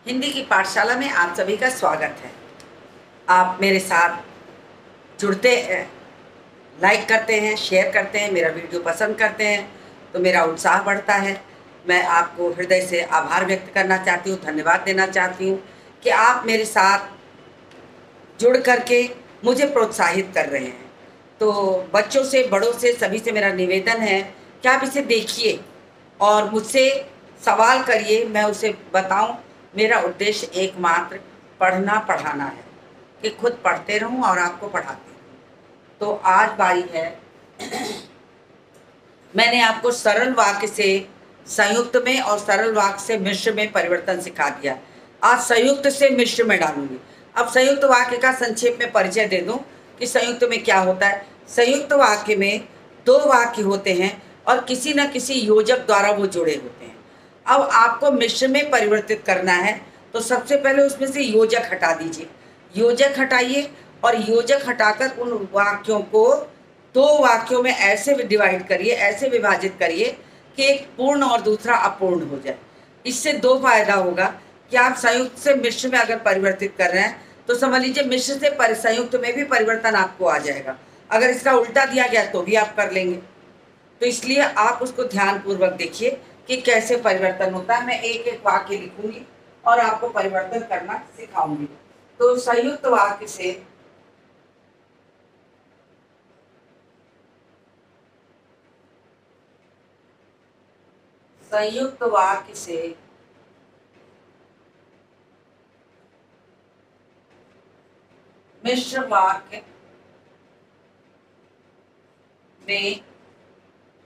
हिंदी की पाठशाला में आप सभी का स्वागत है। आप मेरे साथ जुड़ते हैं, लाइक करते हैं, शेयर करते हैं, मेरा वीडियो पसंद करते हैं तो मेरा उत्साह बढ़ता है। मैं आपको हृदय से आभार व्यक्त करना चाहती हूँ, धन्यवाद देना चाहती हूँ कि आप मेरे साथ जुड़ करके मुझे प्रोत्साहित कर रहे हैं। तो बच्चों से, बड़ों से, सभी से मेरा निवेदन है कि आप इसे देखिए और मुझसे सवाल करिए, मैं उसे बताऊं। मेरा उद्देश्य एकमात्र पढ़ना पढ़ाना है कि खुद पढ़ते रहूं और आपको पढ़ाते रहूं। तो आज बारी है मैंने आपको सरल वाक्य से संयुक्त में और सरल वाक्य से मिश्र में परिवर्तन सिखा दिया। आज संयुक्त से मिश्र में डालूंगी। अब संयुक्त वाक्य का संक्षेप में परिचय दे दूं कि संयुक्त में क्या होता है। संयुक्त वाक्य में दो वाक्य होते हैं और किसी न किसी योजक द्वारा वो जुड़े होते हैं। अब आपको मिश्र में परिवर्तित करना है तो सबसे पहले उसमें से योजक हटा दीजिए। योजक हटाइए और योजक हटाकर उन वाक्यों को दो वाक्यों में ऐसे डिवाइड करिए, ऐसे विभाजित करिए कि एक पूर्ण और दूसरा अपूर्ण हो जाए। इससे दो फायदा होगा कि आप संयुक्त से मिश्र में अगर परिवर्तित कर रहे हैं तो समझ लीजिए मिश्र से संयुक्त में भी परिवर्तन आपको आ जाएगा। अगर इसका उल्टा दिया गया तो भी आप कर लेंगे। तो इसलिए आप उसको ध्यानपूर्वक देखिए कि कैसे परिवर्तन होता है। मैं एक एक वाक्य लिखूंगी और आपको परिवर्तन करना सिखाऊंगी। तो संयुक्त वाक्य से मिश्र वाक्य में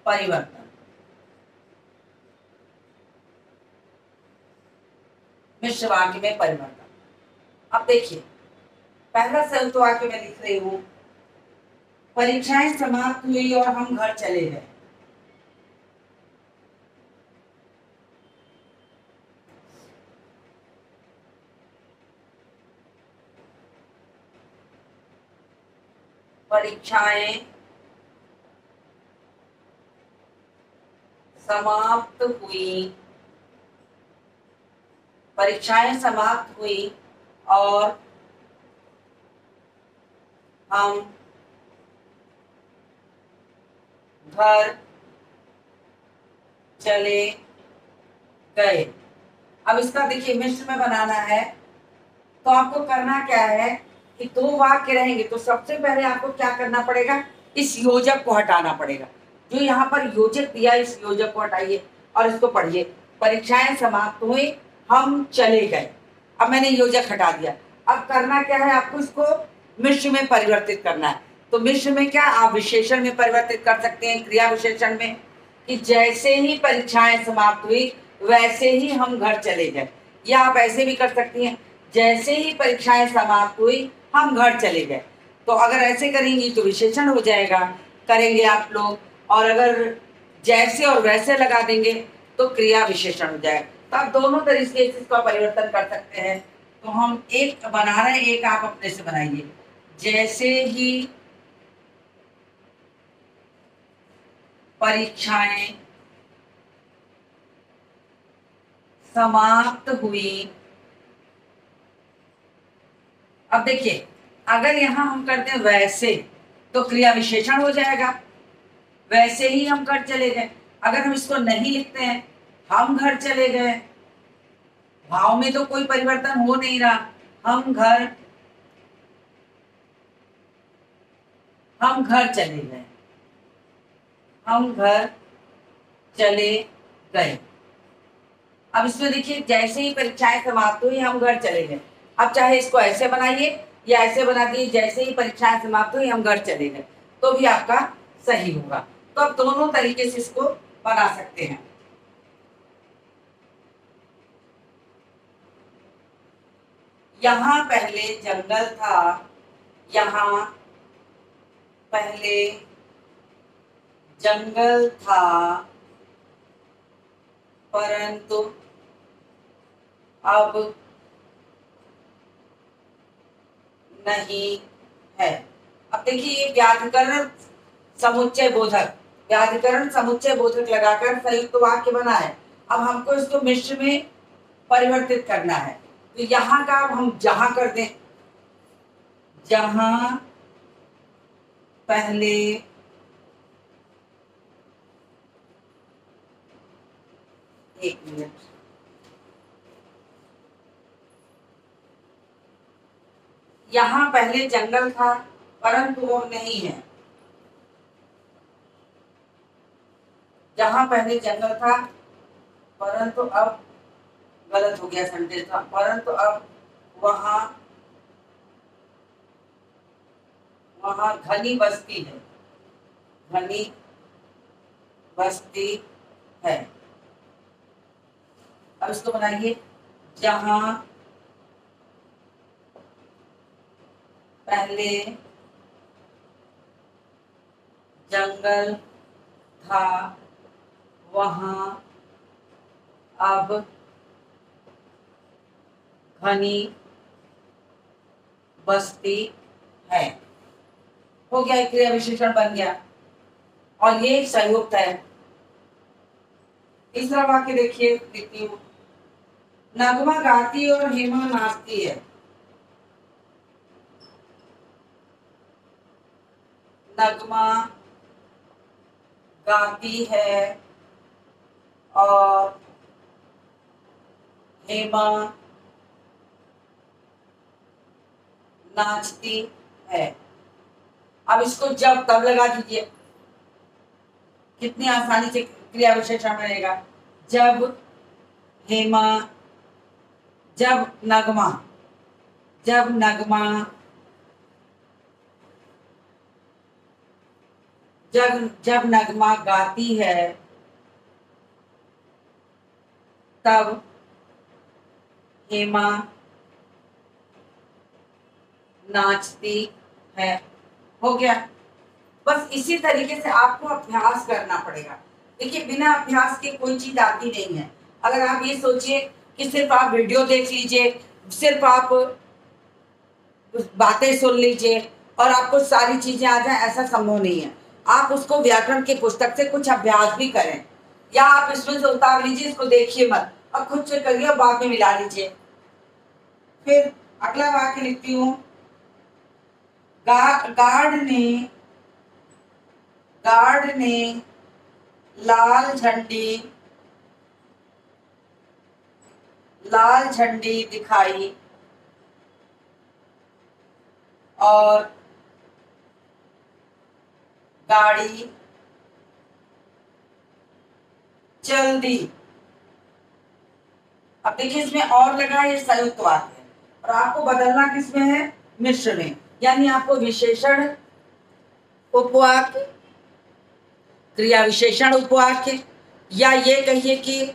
परिवर्तन। मिश्र वाक्य में परिवर्तन। अब देखिए, पहला संयुक्त वाक्य में लिख रही हूं, परीक्षाएं समाप्त हुई और हम घर चले गए। परीक्षाएं समाप्त हुई, परीक्षाएं समाप्त हुई और हम घर चले गए। अब इसका देखिए मिश्र में बनाना है तो आपको करना क्या है कि दो वाक्य रहेंगे तो सबसे पहले आपको क्या करना पड़ेगा, इस योजक को हटाना पड़ेगा। जो यहाँ पर योजक दिया, इस योजक को हटाइए और इसको पढ़िए। परीक्षाएं समाप्त हुई, हम चले गए। अब मैंने योजक हटा दिया। अब करना क्या है, आपको इसको मिश्र में परिवर्तित करना है। तो मिश्र में क्या, आप विशेषण में परिवर्तित कर सकते हैं, क्रिया विशेषण में, कि जैसे ही परीक्षाएं समाप्त हुई वैसे ही हम घर चले गए। या आप ऐसे भी कर सकती हैं, जैसे ही परीक्षाएं समाप्त हुई हम घर चले गए। तो अगर ऐसे करेंगी तो विशेषण हो जाएगा, करेंगे आप लोग। और अगर जैसे और वैसे लगा देंगे तो क्रिया विशेषण हो जाएगा। तो आप दोनों तरीके से इसका परिवर्तन कर सकते हैं। तो हम एक बना रहे हैं, एक आप अपने से बनाइए। जैसे ही परीक्षाएं समाप्त हुई। अब देखिए, अगर यहां हम करते हैं वैसे तो क्रिया विशेषण हो जाएगा, वैसे ही हम घर चले गए। अगर हम इसको नहीं लिखते हैं, हम घर चले गए, भाव में तो कोई परिवर्तन हो नहीं रहा, हम घर चले गए, हम घर चले गए। अब इसमें देखिए, जैसे ही परीक्षाएं समाप्त हुई हम घर चले गए। अब चाहे इसको ऐसे बनाइए या ऐसे बना दिए, जैसे ही परीक्षाएं समाप्त हुई हम घर चले गए, तो भी आपका सही होगा। तो आप दोनों तरीके से इसको बना सकते हैं। यहाँ पहले जंगल था, यहाँ पहले जंगल था परंतु अब नहीं है। अब देखिए, ये व्याधिकरण समुच्चय बोधक, व्याधिकरण समुच्चय बोधक लगाकर संयुक्त वाक्य बना है। अब हमको इसको मिश्र में परिवर्तित करना है। तो यहाँ का अब हम जहां कर दें, जहां पहले एक मिनट, यहाँ पहले जंगल था परंतु वो नहीं है। जहां पहले जंगल था परंतु अब, गलत हो गया सेंटेंस था, परंतु अब वहां वहां घनी बस्ती है, घनी बस्ती है। अब इसको बनाइए, जहां पहले जंगल था वहां अब घनी बस्ती है। हो गया, एक क्रिया विशेषण बन गया और ये संयुक्त है। तीसरा वाक्य देखिए, लिखती हूं, नगमा गाती और हेमा नाचती है। नगमा गाती है और हेमा नाचती है। अब इसको जब तब लगा दीजिए, कितनी आसानी से क्रिया विशेषण बनेगा। जब हेमा, जब नगमा, जब नगमा, जब नगमा गाती है तब हेमा नाचती है। हो गया। बस इसी तरीके से आपको अभ्यास करना पड़ेगा। देखिए, बिना अभ्यास के कोई चीज आती नहीं है। अगर आप ये सोचिए कि सिर्फ आप वीडियो देख लीजिए, सिर्फ आप बातें सुन लीजिए और आपको सारी चीजें आ जाए, ऐसा संभव नहीं है। आप उसको व्याकरण की पुस्तक से कुछ अभ्यास भी करें, या आप इसमें से उतार लीजिए, इसको देखिए मत और खुद से करिए, बाद में मिला लीजिए। फिर अगला वाक्य लिखती हूँ, गार्ड ने लाल झंडी दिखाई और गाड़ी चल दी। अब देखिए, इसमें और लगा, ये संयुक्त वाक्य है और आपको बदलना किसमें है, मिश्र में। यानी आपको विशेषण उपवाक्य, क्रिया विशेषण उपवाक्य, या ये कहिए कि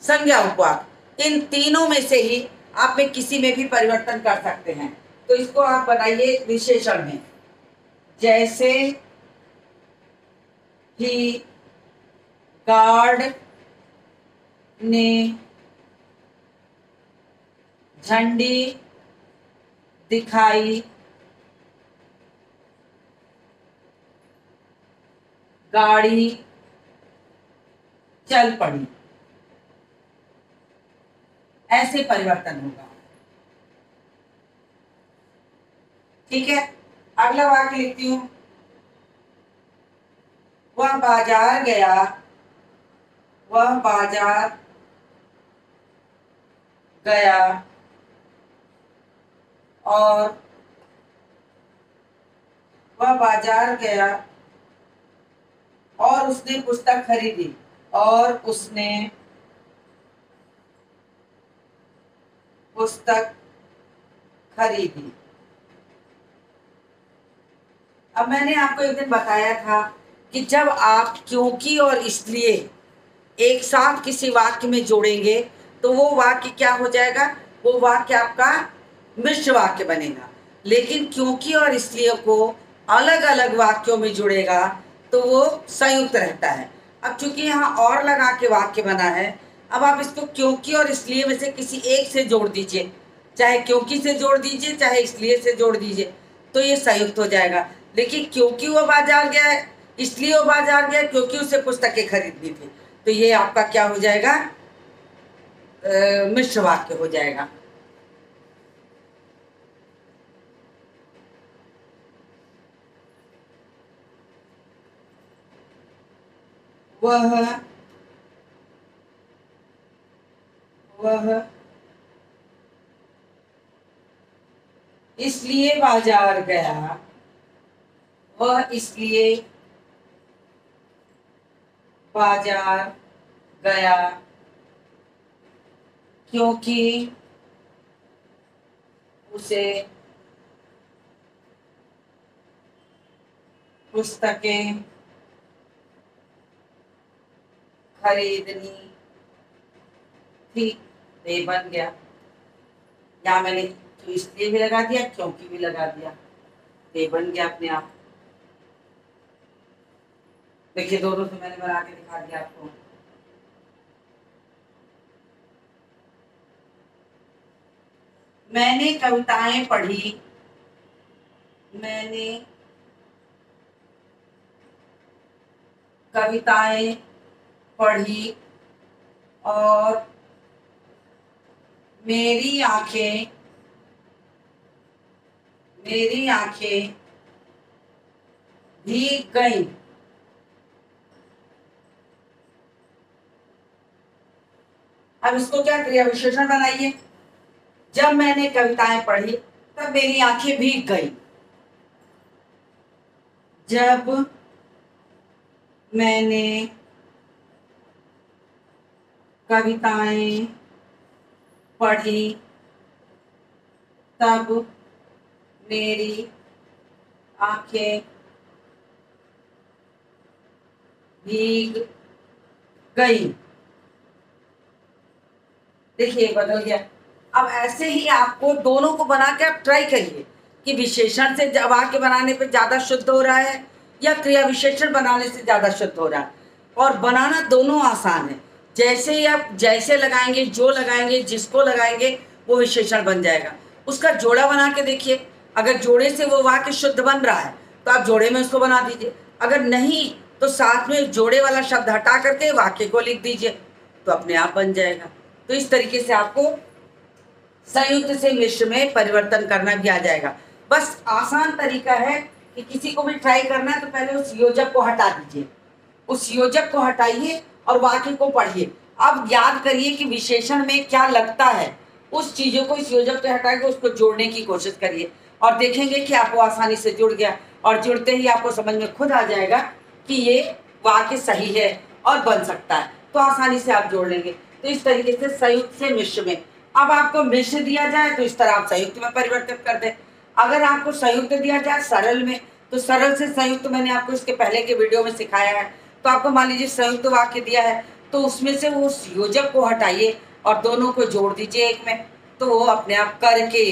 संज्ञा उपवाक्य, इन तीनों में से ही आप में किसी में भी परिवर्तन कर सकते हैं। तो इसको आप बनाइए विशेषण में, जैसे ही गार्ड ने झंडी दिखाई, गाड़ी चल पड़ी। ऐसे परिवर्तन होगा। ठीक है, अगला वाक्य लिखती हूं, वह बाजार गया और वह बाजार गया और उसने पुस्तक खरीदी, और उसने पुस्तक खरीदी। अब मैंने आपको एक दिन बताया था कि जब आप क्योंकि और इसलिए एक साथ किसी वाक्य में जोड़ेंगे तो वो वाक्य क्या हो जाएगा, वो वाक्य आपका मिश्र वाक्य बनेगा। लेकिन क्योंकि और इसलिए को अलग अलग वाक्यों में जुड़ेगा तो वो संयुक्त रहता है। अब चूंकि यहाँ और लगा के वाक्य बना है, अब आप इसको क्योंकि और इसलिए में से किसी एक से जोड़ दीजिए, चाहे क्योंकि से जोड़ दीजिए चाहे इसलिए से जोड़ दीजिए, तो ये संयुक्त हो जाएगा। लेकिन क्योंकि वो बाजार गया है, इसलिए वो बाजार गया क्योंकि उसे पुस्तकें खरीदनी थी, तो ये आपका क्या हो जाएगा, मिश्र वाक्य हो जाएगा। वह इसलिए बाजार गया, वह इसलिए बाजार गया क्योंकि उसे पुस्तकें खरीदनी थी। ये बन गया। यहाँ मैंने तो इसलिए भी लगा दिया, क्योंकि भी लगा दिया, ये बन गया अपने आप। देखिए दोनों से मैंने बना के दिखा दिया आपको। मैंने कविताएं पढ़ी, मैंने कविताएं पढ़ी और मेरी आंखें भीग गईं। अब इसको क्या क्रिया विशेषण बनाइए। जब मैंने कविताएं पढ़ी तब मेरी आंखें भीग गई। जब मैंने कविताएं पढ़ी तब मेरी आंखें भीग गई। देखिए बदल गया। अब ऐसे ही आपको दोनों को बना के आप ट्राई करिए कि विशेषण से वाक्य बनाने पे ज्यादा शुद्ध हो रहा है या क्रिया विशेषण बनाने से ज्यादा शुद्ध हो रहा है। और बनाना दोनों आसान है। जैसे ही आप जैसे लगाएंगे, जो लगाएंगे, जिसको लगाएंगे वो विशेषण बन जाएगा। उसका जोड़ा बना के देखिए। अगर जोड़े से वो वाक्य शुद्ध बन रहा है तो आप जोड़े में उसको बना दीजिए। अगर नहीं तो साथ में जोड़े वाला शब्द हटा करके वाक्य को लिख दीजिए, तो अपने आप बन जाएगा। तो इस तरीके से आपको संयुक्त से मिश्र में परिवर्तन करना भी आ जाएगा। बस आसान तरीका है कि किसी को भी ट्राई करना है तो पहले उस योजक को हटा दीजिए, उस योजक को हटाइए और वाक्य को पढ़िए। अब याद करिए कि विशेषण में क्या लगता है, उस चीजों को इस योजक से हटा के उसको जोड़ने की कोशिश करिए और देखेंगे कि आपको आसानी से जुड़ गया। और जुड़ते ही आपको समझ में खुद आ जाएगा कि ये वाक्य सही है और बन सकता है, तो आसानी से आप जोड़ लेंगे। तो इस तरीके से संयुक्त से मिश्र में। अब आपको मिश्र दिया जाए तो इस तरह आप संयुक्त में परिवर्तित कर दें। अगर आपको संयुक्त दिया जाए सरल में, तो सरल से संयुक्त मैंने आपको इसके पहले के वीडियो में सिखाया है। तो आपको मान लीजिए संयुक्त वाक्य दिया है तो उसमें से वो उस योजक को हटाइए और दोनों को जोड़ दीजिए एक में, तो वो अपने आप करके,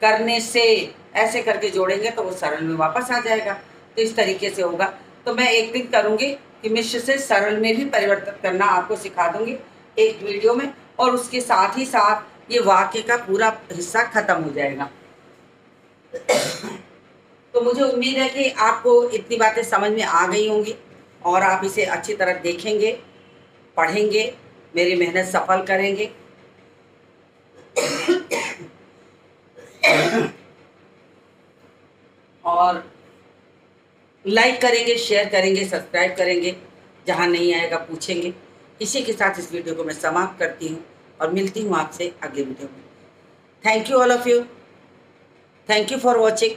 करने से, ऐसे करके जोड़ेंगे तो वो सरल में वापस आ जाएगा। तो इस तरीके से होगा। तो मैं एक दिन करूंगी कि मिश्र से सरल में भी परिवर्तन करना आपको सिखा दूंगी एक वीडियो में, और उसके साथ ही साथ ये वाक्य का पूरा हिस्सा खत्म हो जाएगा। तो मुझे उम्मीद है कि आपको इतनी बातें समझ में आ गई होंगी और आप इसे अच्छी तरह देखेंगे, पढ़ेंगे, मेरी मेहनत सफल करेंगे। और लाइक करेंगे, शेयर करेंगे, सब्सक्राइब करेंगे, जहाँ नहीं आएगा पूछेंगे। इसी के साथ इस वीडियो को मैं समाप्त करती हूँ और मिलती हूँ आपसे अगले वीडियो में। Thank you all of you. Thank you for watching.